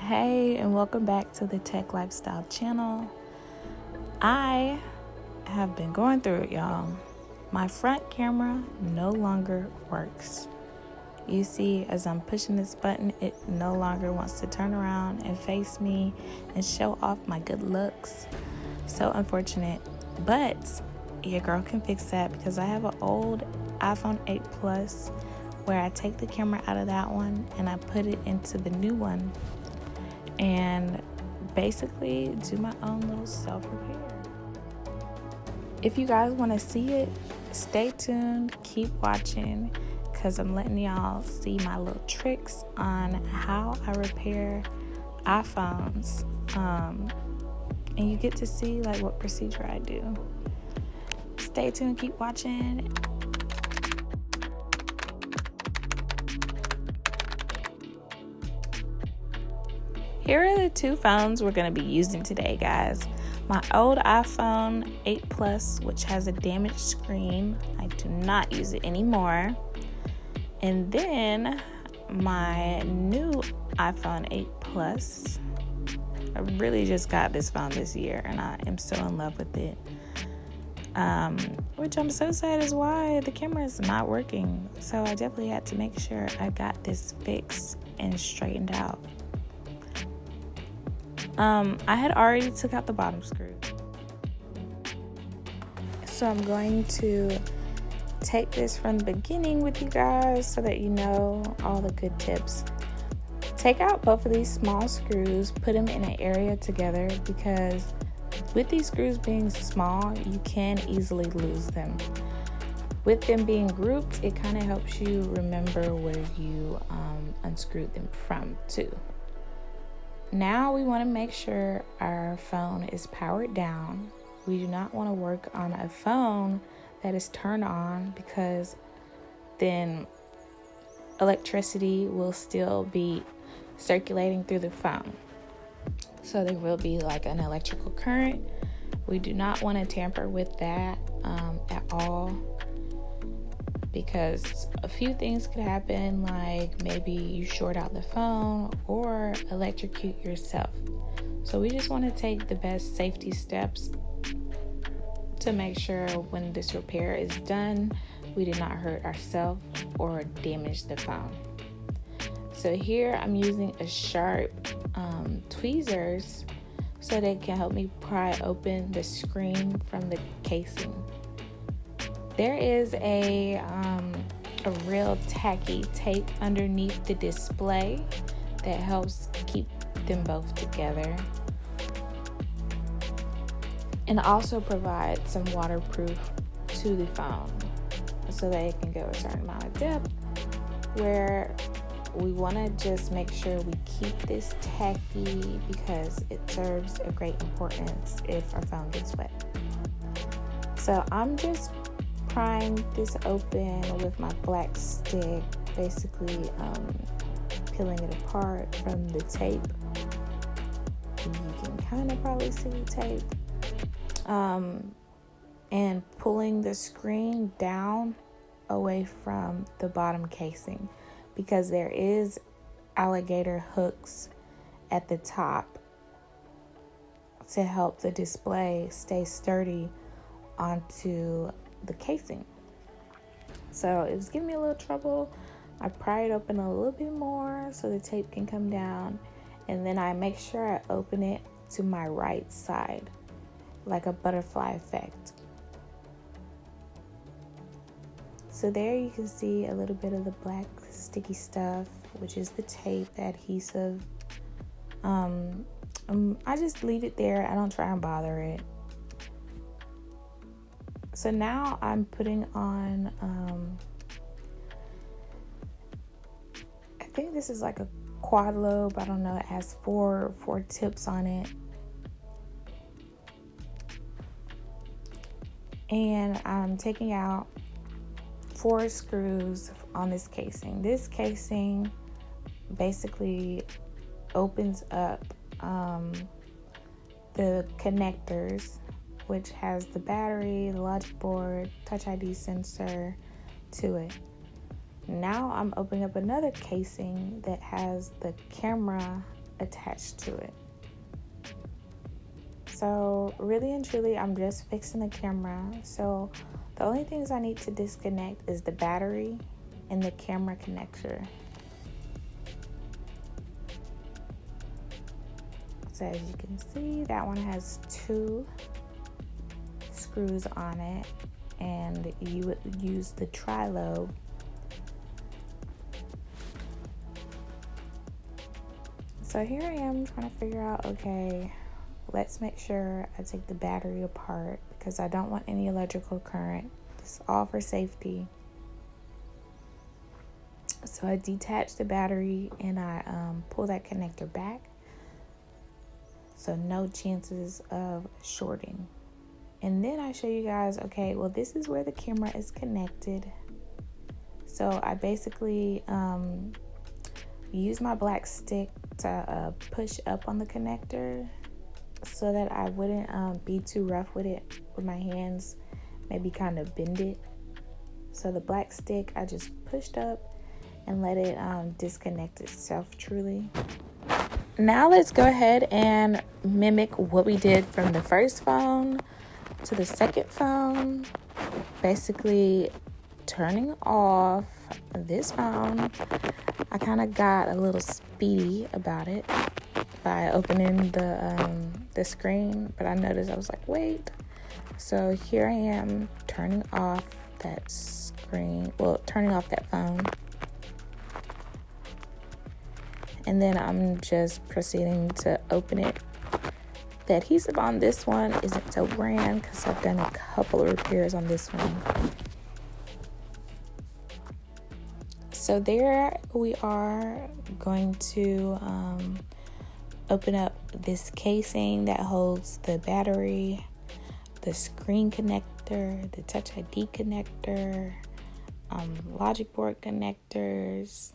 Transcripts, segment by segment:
Hey, and welcome back to the Tech Lifestyle channel. I have been going through it, y'all. My front camera no longer works. You see, as I'm pushing this button, it no longer wants to turn around and face me and show off my good looks. So unfortunate, but your girl can fix that because I have an old iPhone 8 Plus where I take the camera out of that one and I put it into the new one and basically do my own little self-repair. If you guys want to see it, stay tuned, keep watching, because I'm letting y'all see my little tricks on how I repair iPhones. And you get to see like what procedure I do. Stay tuned, keep watching. Here are the two phones we're going to be using today, guys. My old iPhone 8 Plus, which has a damaged screen. I do not use it anymore. And then my new iPhone 8 Plus. I really just got this phone this year and I am so in love with it. Which I'm so sad is why the camera is not working. So I definitely had to make sure I got this fixed and straightened out. I had already took out the bottom screw. So I'm going to take this from the beginning with you guys so that you know all the good tips. Take out both of these small screws, put them in an area together because with these screws being small, you can easily lose them. With them being grouped, it kind of helps you remember where you unscrewed them from too. Now we want to make sure our phone is powered down. We do not want to work on a phone that is turned on because then electricity will still be circulating through the phone. So there will be like an electrical current. We do not want to tamper with that at all because a few things could happen, like maybe you short out the phone or electrocute yourself. So we just want to take the best safety steps to make sure when this repair is done, we did not hurt ourselves or damage the phone. So here I'm using a sharp tweezers so they can help me pry open the screen from the casing. There is a real tacky tape underneath the display that helps keep them both together and also provide some waterproof to the phone so that it can go a certain amount of depth, where we want to just make sure we keep this tacky because it serves a great importance if our phone gets wet. So I'm just prying this open with my black stick, basically peeling it apart from the tape. You can kind of probably see the tape. And pulling the screen down away from the bottom casing because there is alligator hooks at the top to help the display stay sturdy onto the casing. So it was giving me a little trouble. I pry it open a little bit more so the tape can come down, and then I make sure I open it to my right side like a butterfly effect. So there you can see a little bit of the black sticky stuff, which is the tape, the adhesive. I just leave it there. I don't try and bother it. So now I'm putting on, I think this is like a quad lobe. I don't know. It has four tips on it. And I'm taking out 4 screws on this casing. This casing basically opens up the connectors, which has the battery, the logic board, touch ID sensor to it. Now I'm opening up another casing that has the camera attached to it. So really and truly, I'm just fixing the camera. So the only things I need to disconnect is the battery and the camera connector. So as you can see, that one has 2 screws on it, and you would use the tri-lobe. So here I am trying to figure out, okay, let's make sure I take the battery apart because I don't want any electrical current. It's all for safety. So I detach the battery and I pull that connector back. So no chances of shorting. And then I show you guys, okay, well, this is where the camera is connected. So I basically use my black stick to push up on the connector so that I wouldn't be too rough with it with my hands, maybe kind of bend it. So the black stick, I just pushed up and let it disconnect itself truly. Now let's go ahead and mimic what we did from the first phone to the second phone. Basically turning off this phone. I kind of got a little speedy about it by opening the screen, but I noticed I was like, wait. So here I am turning off that screen, turning off that phone. And then I'm just proceeding to open it. The adhesive on this one isn't so grand because I've done a couple of repairs on this one. So there we are going to open up this casing that holds the battery, the screen connector, the Touch ID connector, logic board connectors.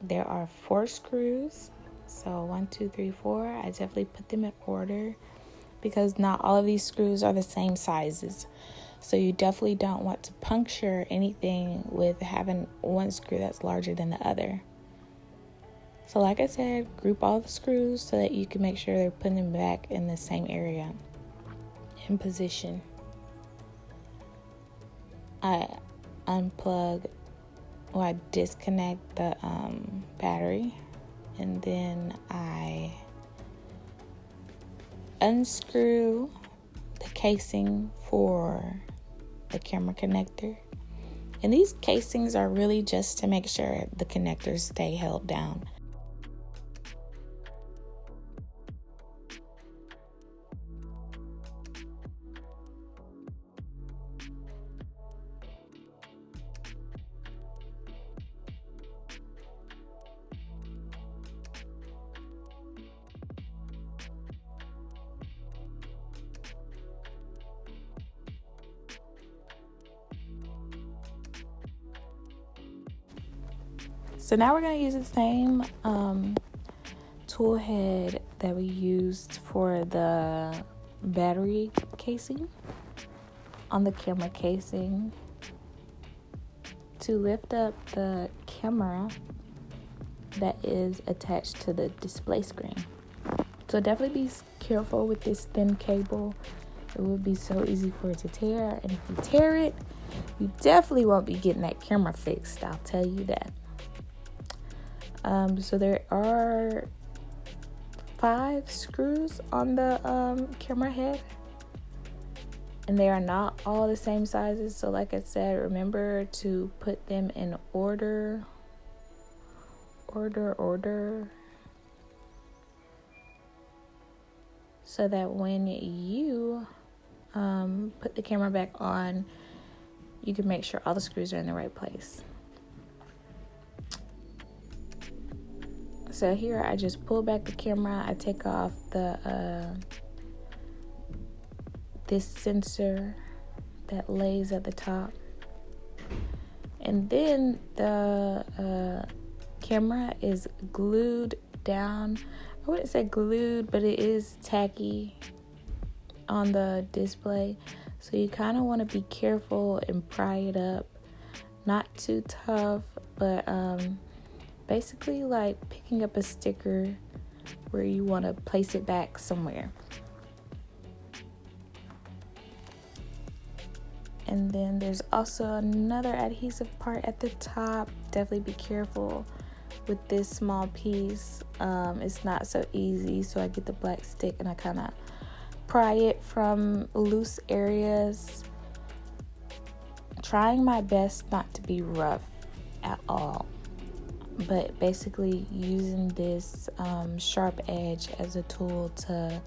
There are 4 screws. So 1, 2, 3, 4. I definitely put them in order because not all of these screws are the same sizes. So you definitely don't want to puncture anything with having one screw that's larger than the other. So like I said, group all the screws so that you can make sure they're putting them back in the same area in position. I disconnect the battery, and then I unscrew the casing for the camera connector. And these casings are really just to make sure the connectors stay held down. So now we're going to use the same tool head that we used for the battery casing on the camera casing to lift up the camera that is attached to the display screen. So definitely be careful with this thin cable. It would be so easy for it to tear, and if you tear it, you definitely won't be getting that camera fixed, I'll tell you that. So there are 5 screws on the camera head, and they are not all the same sizes. So like I said, remember to put them in order, so that when you put the camera back on, you can make sure all the screws are in the right place. So here I just pull back the camera. I take off the this sensor that lays at the top, and then the camera is glued down. I wouldn't say glued, but it is tacky on the display. So you kind of want to be careful and pry it up. Not too tough, but basically like picking up a sticker where you want to place it back somewhere. And then there's also another adhesive part at the top. Definitely be careful with this small piece. It's not so easy, so I get the black stick and I kind of pry it from loose areas, trying my best not to be rough at all, but basically using this sharp edge as a tool to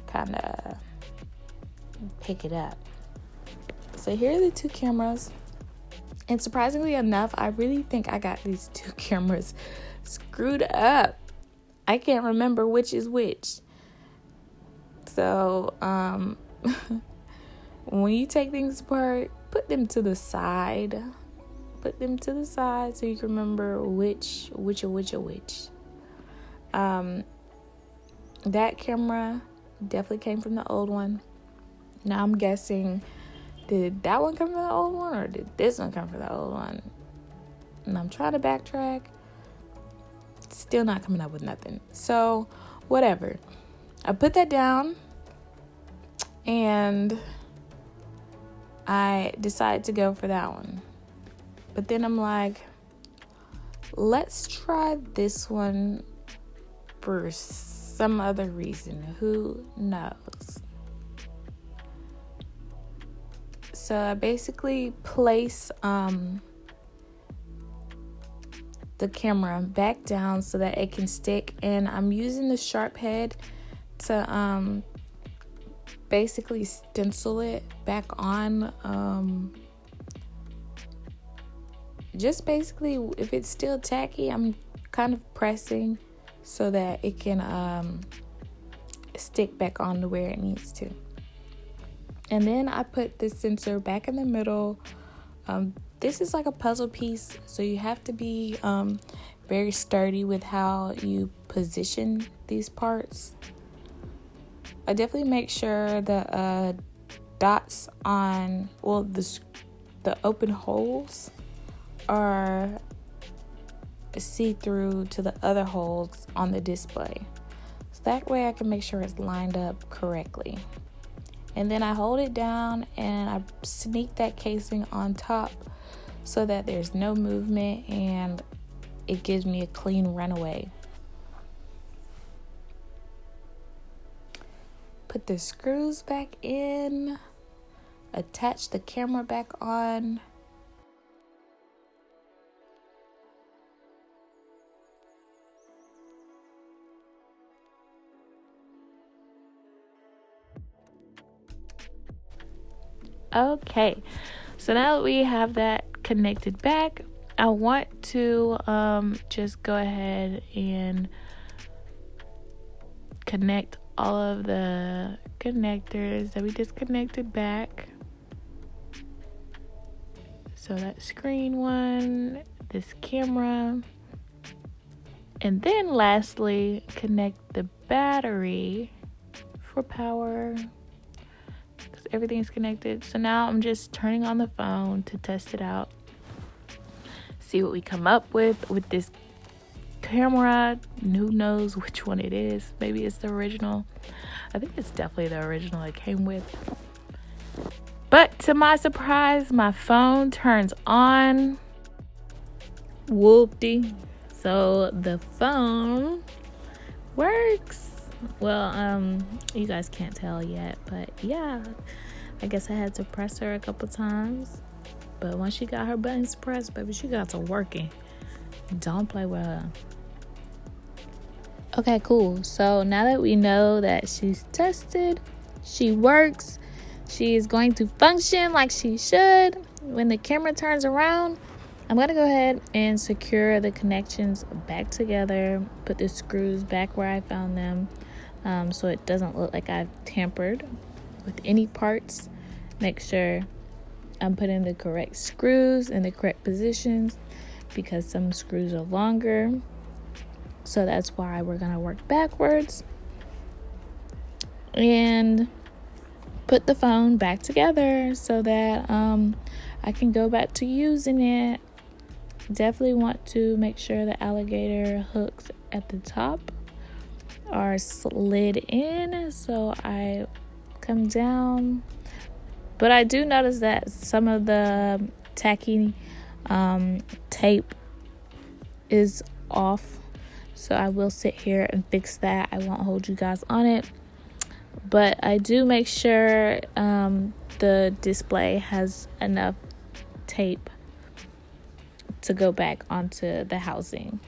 kind of pick it up. So here are the two cameras, and surprisingly enough, I really think I got these two cameras screwed up. I can't remember which is which. So when you take things apart, put them to the side. Put them to the side so you can remember which. That camera definitely came from the old one. Now I'm guessing, did that one come from the old one or did this one come from the old one? And I'm trying to backtrack. Still not coming up with nothing. So, whatever. I put that down and I decided to go for that one. But then I'm like, let's try this one for some other reason. Who knows? So I basically place the camera back down so that it can stick, and I'm using the sharp head to basically stencil it back on. Just basically, if it's still tacky, I'm kind of pressing so that it can stick back on to where it needs to. And then I put this sensor back in the middle. This is like a puzzle piece, so you have to be very sturdy with how you position these parts. I definitely make sure the dots on, well, the open holes are see-through to the other holes on the display. So that way I can make sure it's lined up correctly. And then I hold it down and I sneak that casing on top so that there's no movement and it gives me a clean runaway. Put the screws back in, attach the camera back on. Okay, so now that we have that connected back, I want to just go ahead and connect all of the connectors that we just connected back. So that screen one, this camera, and then lastly, connect the battery for power. Everything's connected. So now I'm just turning on the phone to test it out, see what we come up with this camera. Who knows which one it is? Maybe it's the original. I think it's definitely the original it came with. But to my surprise, my phone turns on. Whoopty. So the phone works. Well, you guys can't tell yet, but yeah, I guess I had to press her a couple times. But once she got her buttons pressed, baby, she got to working. Don't play with her. Okay, cool. So now that we know that she's tested, she works, she is going to function like she should. When the camera turns around, I'm going to go ahead and secure the connections back together, put the screws back where I found them, so it doesn't look like I've tampered with any parts. Make sure I'm putting the correct screws in the correct positions because some screws are longer. So that's why we're going to work backwards and put the phone back together so that I can go back to using it definitely want to make sure the alligator hooks at the top are slid in, so I come down. But I do notice that some of the tacky tape is off, so I will sit here and fix that. I won't hold you guys on it, but I do make sure the display has enough tape to go back onto the housing.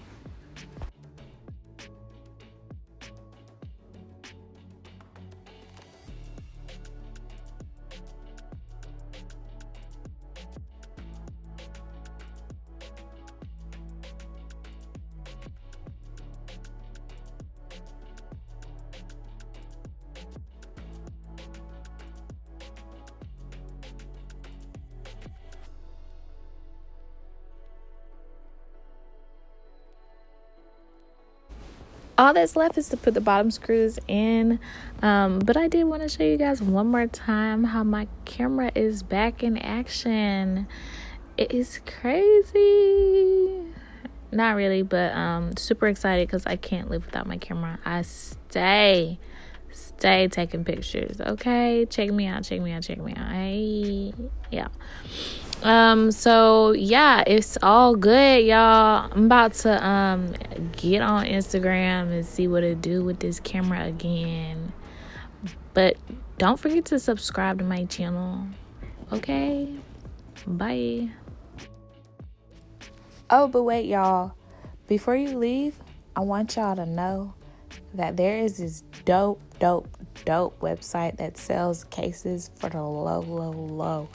All that's left is to put the bottom screws in, but I did want to show you guys one more time how my camera is back in action. It is crazy. Not really, but super excited because I can't live without my camera. I stay taking pictures. Okay, check me out. Hey, yeah. So yeah, it's all good, y'all. I'm about to get on Instagram and see what it do with this camera again. But don't forget to subscribe to my channel. Okay? Bye. Oh, but wait, y'all. Before you leave, I want y'all to know that there is this dope website that sells cases for the low.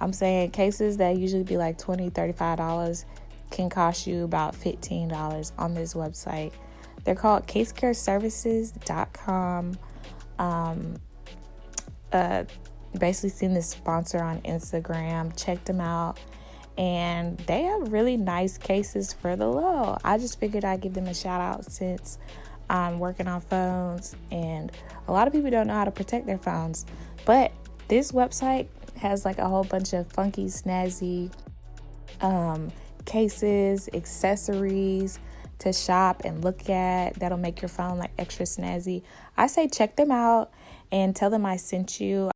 I'm saying cases that usually be like $20, $35 can cost you about $15 on this website. They're called casecareservices.com. Basically seen this sponsor on Instagram, checked them out, and they have really nice cases for the low. I just figured I'd give them a shout out since I'm working on phones, and a lot of people don't know how to protect their phones. But this website has like a whole bunch of funky, snazzy cases, accessories to shop and look at that'll make your phone like extra snazzy. I say check them out and tell them I sent you.